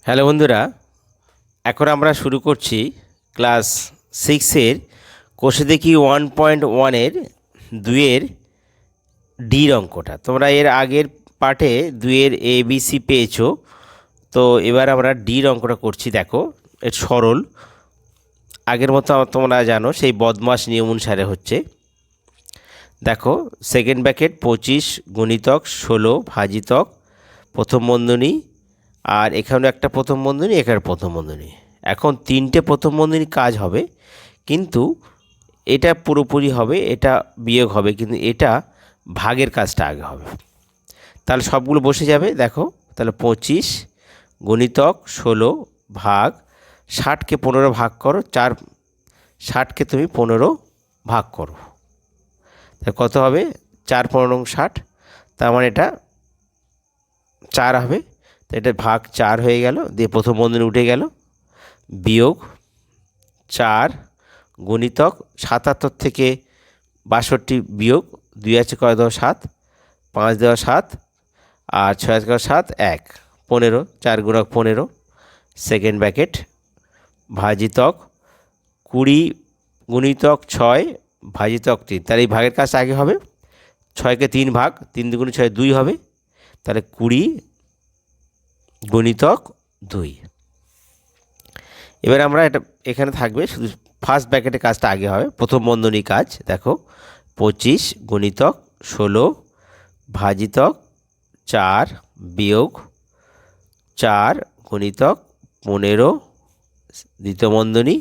Hello বন্ধুরা, এখন আমরা শুরু করছি ক্লাস সিক্সের কোষে দেখি 1.1-এর 2-এর ডির অঙ্কটা। তোমরা এর আগের পার্টে 2-এর ABC পেয়েছো, তো এবার আমরা ডির অঙ্কটা করছি। দেখো, এর সরল আগের মতো তোমরা জানো সেই বদমাস নিয়ম অনুসারে হচ্ছে। দেখো, সেকেন্ড ব্র্যাকেট 25 গুণিতক 16 ভাজিতক প্রথম বন্ধনী, আর এখানে একটা প্রথম বন্ধনী, এখানে প্রথম বন্ধনী। এখন তিনটে প্রথম বন্ধনী কাজ হবে, কিন্তু এটা পুরোপুরি হবে, এটা বিয়োগ হবে, কিন্তু এটা ভাগের কাজটা আগে হবে। তাহলে সবগুলো বসে যাবে। দেখো, তাহলে 25 গুণিতক 16 ভাগ 60কে 15 ভাগ করো, 60কে তুমি 15 ভাগ করো, তাহলে কত হবে? 4×15 = 60। তার মানে এটা 4 হবে। তো এটা ভাগ 4 হয়ে গেল, দিয়ে প্রথম বন্ধনী উঠে গেল, বিয়োগ 4 গুণিতক 77 থেকে 62 বিয়োগ 2 আছে কয় 10 7, 5 দেওয়া 7, আর 6 আছে 7, 1 15, 4 গুণক 15 সেকেন্ড ব্র্যাকেট ভাজিতক 20 গুণিতক 6 ভাজিতক 3। তাহলে এই ভাগের কাজ আগে হবে। 6কে 3 ভাগ, 3 দুগুণে 6 2 হবে, তাহলে 20 গুণিতক 2। এবার আমরা এটা এখানে থাকবে, শুধু ফার্স্ট ব্র্যাকেটের কাজটা আগে হবে, প্রথম বন্ধনী কাজ। দেখো, 25 গুণিতক 16 ভাজিতক 4 বিয়োগ 4 গুণিতক 15 দ্বিতীয় বন্ধনী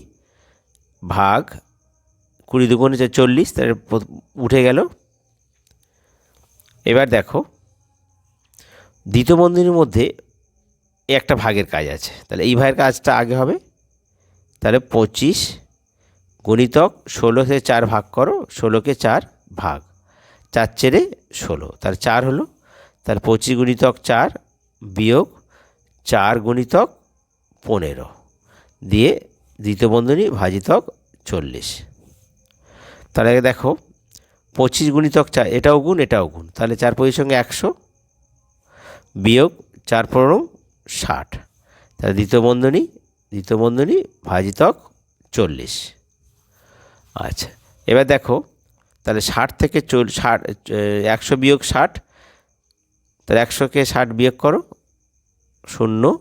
ভাগ 20 দুগুণে 40, তার উঠে গেল। এবার দেখো, দ্বিতীয় বন্ধনীর মধ্যে একটা ভাগের কাজ আছে, তাহলে এই ভাগের কাজটা আগে হবে। তাহলে 25 গুণিতক 16-কে 4 ভাগ করো, 16কে 4 ভাগ 4 চেরে 16, তার 4 হলো। তার 25 গুণিতক 4 বিয়োগ 4 গুণিতক 15 দিয়ে দ্বিতীয় বন্ধনী ভাজিতক 40। তাহলে দেখো, 25 গুণিতক 4, এটাও গুণ এটাও গুণ, তাহলে 4 25 সঙ্গে 100 বিয়োগ 4×15 = 60, তাহলে দ্বিতীয় বন্ধনী ভাজিতক 40। আচ্ছা, এবার দেখো, তাহলে 60 থেকে 100 বিয়োগ 60, তাহলে 100কে 60 বিয়োগ করো, 0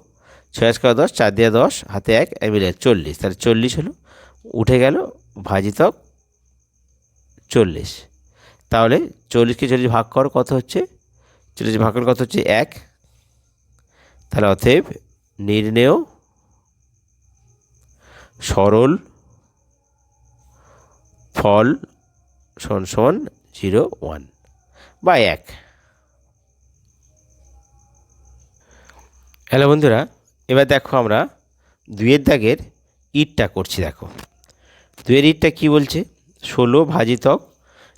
6 10, 4 দিয়ে 10, হাতে 1 মিলে 40, তাহলে 40 হলো, উঠে গেল ভাজিতক 40। তাহলে 40কে 40 ভাগ করো, কত হচ্ছে? 40 ভাগ করলে কত হচ্ছে? 1। তাহলে অতএব নির্ণেয় সরল ফল সমান 0 1 বা 1। হ্যালো বন্ধুরা, এবার দেখো আমরা 2-এর দাগের ইটটা করছি। দেখো, 2-এর ইটটা কী বলছে? 16 ভাজিতক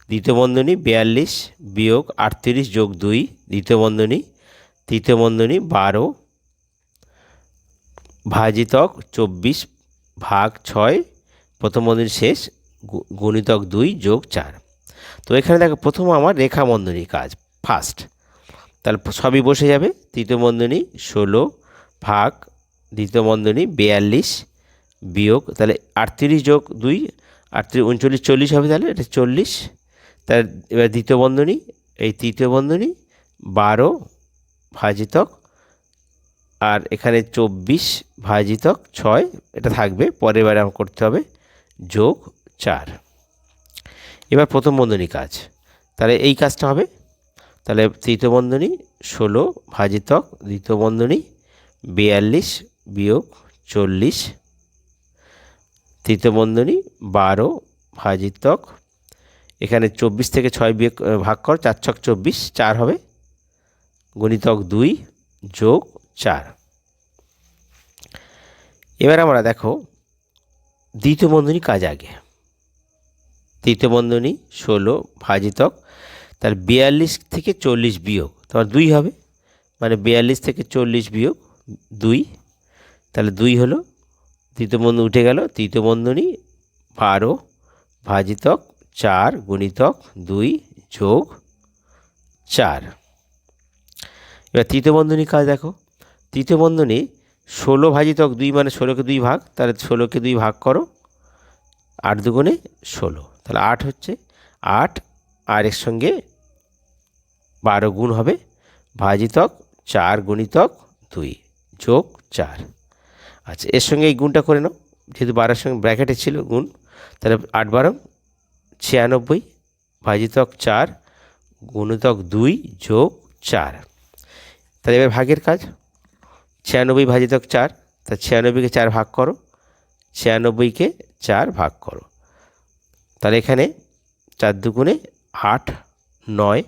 দ্বিতীয় বন্ধনী 42 বিয়োগ 38 যোগ 2 দ্বিতীয় বন্ধনী তৃতীয় বন্ধনী 12 ভাজিতক 24 ভাগ 6 প্রথম বন্ধনী শেষ গুণিতক 2 যোগ 4। তো এখানে দেখো, প্রথম আমার রেখা বন্ধনীর কাজ ফার্স্ট, তাহলে সবই বসে যাবে। তৃতীয় বন্ধনী 16 ভাগ দ্বিতীয় বন্ধনী 42 বিয়োগ, তাহলে 38 যোগ 2 38 39 40 হবে, তাহলে এটা 40। তার এবার দ্বিতীয় বন্ধনী, এই তৃতীয় বন্ধনী 12 ভাজিতক, আর এখানে 24 ভাজিতক 6, এটা থাকবে, পরের বারে আমার করতে হবে যোগ 4। এবার প্রথম বন্ধনী কাজ, তাহলে এই কাজটা হবে। তাহলে তৃতীয় বন্ধনী 16 ভাজিতক দ্বিতীয় বন্ধনী 42 বিয়োগ 40 তৃতীয় বন্ধনী 12 ভাজিতক, এখানে 24 থেকে 6 বিয়োগ ভাগ কর, 4 ছক 24, 4 হবে, গুণিতক 2 যোগ 4। এবার আমরা দেখো দ্বিতীয় বন্ধনী কাজ আগে। তৃতীয় বন্ধনী 16 ভাজিতক, তাহলে 42 থেকে 40 বিয়োগ তোমার 2 হবে, মানে 42 থেকে 40 বিয়োগ 2, তাহলে 2 হলো, তৃতীয় বন্ধনী উঠে গেল। তৃতীয় বন্ধনী 12 ভাজিতক 4 গুণিতক 2 যোগ 4। এবার তৃতীয় বন্ধনী কাজ দেখো, তৃতীয় বন্ধনী 16 ভাজিতক 2 মানে 16কে 2 ভাগ, তাহলে 16কে 2 ভাগ করো, 8 দুগুণে 16, তাহলে 8 হচ্ছে। 8 আর এর সঙ্গে 12 গুণ হবে, ভাজিতক 4 গুণিতক 2 যোগ 4। আচ্ছা, এর সঙ্গে এই গুণটা করে নাও, যেহেতু 12 সঙ্গে ব্র্যাকেটে ছিল গুণ, তাহলে 8 12 96 ভাজিতক 4 গুণিতক 2 যোগ 4। তাহলে এবার ভাগের কাজ, 96 ভাজিতক 4, তা 96কে 4 ভাগ করো, 96কে 4 ভাগ করো, তাহলে এখানে 4 দুগুণে 8, 9,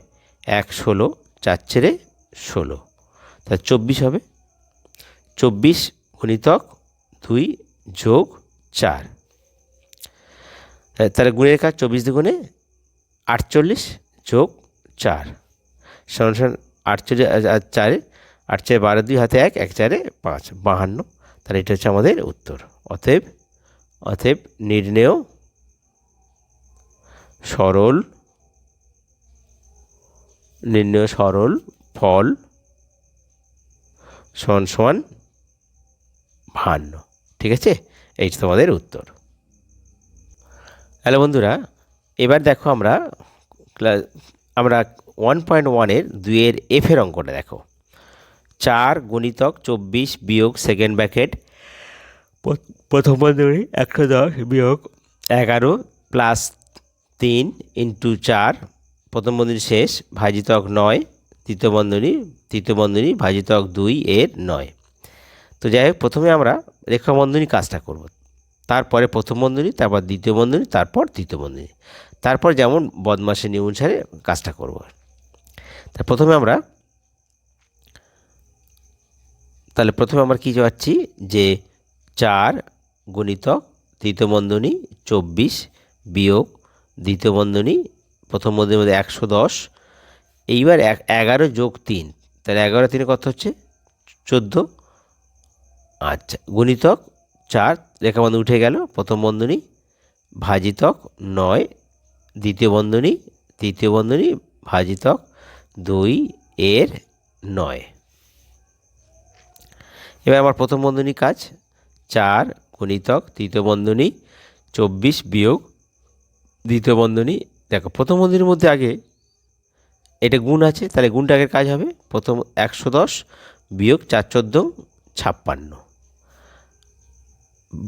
1 16, 4 চেরে 16, তাহলে 24 হবে। 24 গুণিতক 2 যোগ 4, তাহলে গুণের কাজ 24 দুগুণে 48 যোগ 4 সমান সমান 48 আর 4, 8 4 12, 2 হাতে 1, 1 4 5, 52। তাহলে এটা হচ্ছে আমাদের উত্তর। অতএব নির্ণেয় সরল ফল সমান সমান 52। ঠিক আছে, এই তোমাদের উত্তর। হ্যালো বন্ধুরা, এবার দেখো আমরা 1.1-এর 2-এর এফের অঙ্কটা দেখো। 4 গুণিতক 24 বিয়োগ সেকেন্ড ব্র্যাকেট প্রথম বন্ধনী 110 বিয়োগ 11 প্লাস 3 ইন্টু 4 প্রথম বন্ধনী শেষ ভাজিতক 9 তৃতীয় বন্ধনী ভাজিতক 2 এর 9। তো যাই হোক, প্রথমে আমরা রেখা বন্ধনী কাজটা করব, তারপরে প্রথম বন্ধনী, তারপর দ্বিতীয় বন্ধনী, তারপর তৃতীয় বন্ধনী, তারপর যেমন বদমাশের নিয়ম অনুসারে কাজটা করব। তা প্রথমে আমরা কী পাচ্ছি যে 4 গুণিতক তৃতীয় বন্ধনী 24 বিয়োগ দ্বিতীয় বন্ধনী প্রথম বন্ধনীর মধ্যে 110, এইবার 11 যোগ 3, তাহলে 11 3 কত হচ্ছে 14। আচ্ছা, গুণিতক 4 রেখাবন্ধনী উঠে গেল, প্রথম বন্ধনী ভাজিতক 9 দ্বিতীয় বন্ধনী তৃতীয় বন্ধনী ভাজিতক 2 এর 9। এবার আমার প্রথম বন্ধনী কাজ 4 গুণিতক তৃতীয় বন্ধনী 24 বিয়োগ দ্বিতীয় বন্ধনী। দেখো প্রথম বন্ধনীর মধ্যে আগে এটা গুণ আছে, তাহলে গুণটা আগের কাজ হবে। প্রথম 110 বিয়োগ 4 14 56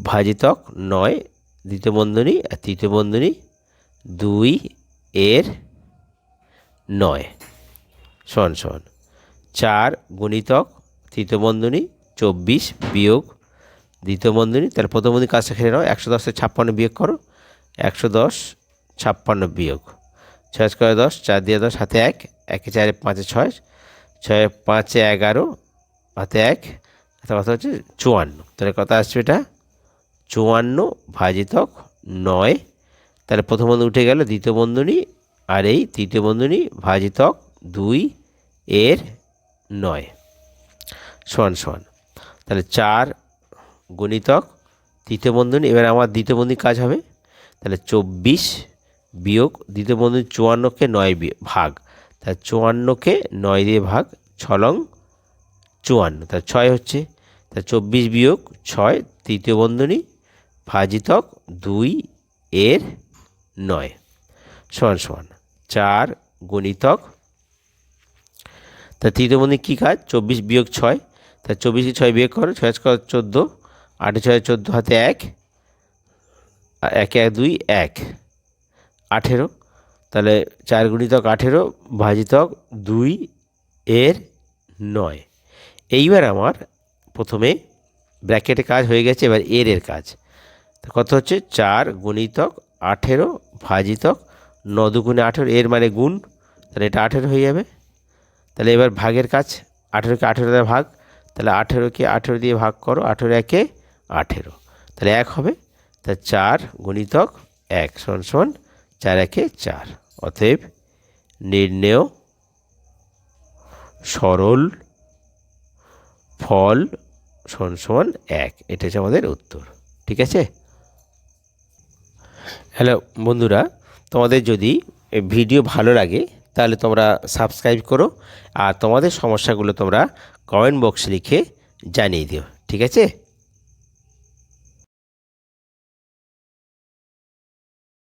ভাজিতক 9 দ্বিতীয় বন্ধনী আর তৃতীয় বন্ধনী 2 এর 9 সমান সমান 4 গুণিতক তৃতীয় বন্ধনী 24 বিয়োগ দ্বিতীয় বন্ধনী, তাহলে প্রথম বন্ধনী কাজটা খেলে নাও, 110 থেকে 56 বিয়োগ করো, 110 56 বিয়োগ 6 করে 10, 4 দিয়ে 10 হাতে 1, 1 4 5 6, 6 5 11 হাতে 1, কথা হচ্ছে 54। তাহলে কথা আসছে এটা 54 ভাজিতক 9, তাহলে প্রথম বন্ধনী উঠে গেল, দ্বিতীয় বন্ধনী আর এই তৃতীয় বন্ধনী ভাজিতক 2 এর 9 সমান সমান, তাহলে 4 গুণিতক তৃতীয় বন্ধনী। এবার আমার দ্বিতীয় বন্ধনী কাজ হবে, তাহলে 24 বিয়োগ দ্বিতীয় বন্ধনী 54কে 9 ভাগ, তাহলে 54কে 9 দিয়ে ভাগ, 6 লং 54, তাহলে 6 হচ্ছে, তাহলে 24 বিয়োগ 6 তৃতীয় বন্ধনী ভাজিতক 2 এর 9 সমান সমান 4 গুণিতক, তা তৃতীয় বন্ধনী কী কাজ 24 বিয়োগ 6, তা 24কে 6 বিয়োগ করো, 6 6 14, 8 6 14 হাতে 1, 1 1 2 1 18, তাহলে 4 গুণিতক 18 ভাজিতক 2 এর 9। এইবার আমার প্রথমে ব্র্যাকেটে কাজ হয়ে গেছে, এবার এর কাজ কত হচ্ছে 4 গুণিতক 18 ভাজিতক 9 দুগুণে 18, এর মানে গুণ, তাহলে এটা 18 হয়ে যাবে। তাহলে এবার ভাগের কাজ, 18কে 18 দিয়ে ভাগ, তাহলে 18কে 18 দিয়ে ভাগ করো, 18 একে 18, তাহলে 1 হবে, তা 4 গুণিতক 1 সমান সমান 4 একে 4। অতএব নির্ণেয় সরল ফল সমান সমান 1, এটা হচ্ছে আমাদের উত্তর। ঠিক আছে। হ্যালো বন্ধুরা, তোমাদের যদি ভিডিও ভালো লাগে তাহলে তোমরা সাবস্ক্রাইব করো, আর তোমাদের সমস্যাগুলো তোমরা কমেন্ট বক্সে লিখে জানিয়ে দিও। ঠিক আছে।